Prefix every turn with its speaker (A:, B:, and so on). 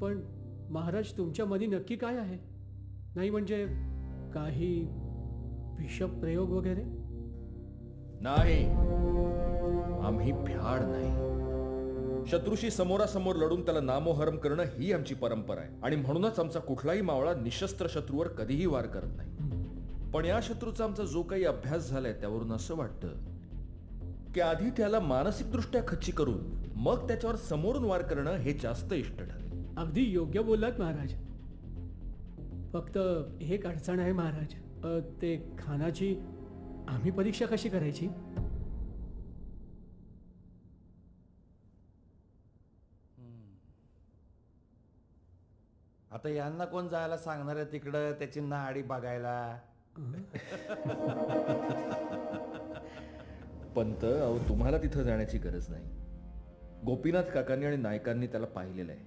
A: पण महाराज तुमच्या मनी नक्की काय आहे? नाही म्हणजे काही विषप्रयोग वगैरे?
B: नाही, आम्ही भ्याड नाही. शत्रूशी समोरासमोर लढून त्याला नामोहरम करणं ही आमची परंपरा आहे आणि म्हणूनच आमचा कुठलाही मावळा निशस्त्र शत्रूवर कधीही वार करत नाही. पण या शत्रूचा आमचा जो काही अभ्यास झालाय त्यावरून असं वाटतं की आधी त्याला मानसिकदृष्ट्या खच्ची करून मग त्याच्यावर समोरून वार करणं हे जास्त इष्ट ठरेल.
A: अगदी योग्य बोललात महाराज. फक्त एक अडचण आहे महाराज. ते खानाची आम्ही परीक्षा कशी करायची?
C: आता यांना कोण जायला सांगणार आहे तिकडं त्याची नाडी बघायला?
B: पंत, अहो तुम्हाला तिथं जाण्याची गरज नाही. गोपीनाथ काकांनी आणि नायकांनी त्याला पाहिलेलं आहे.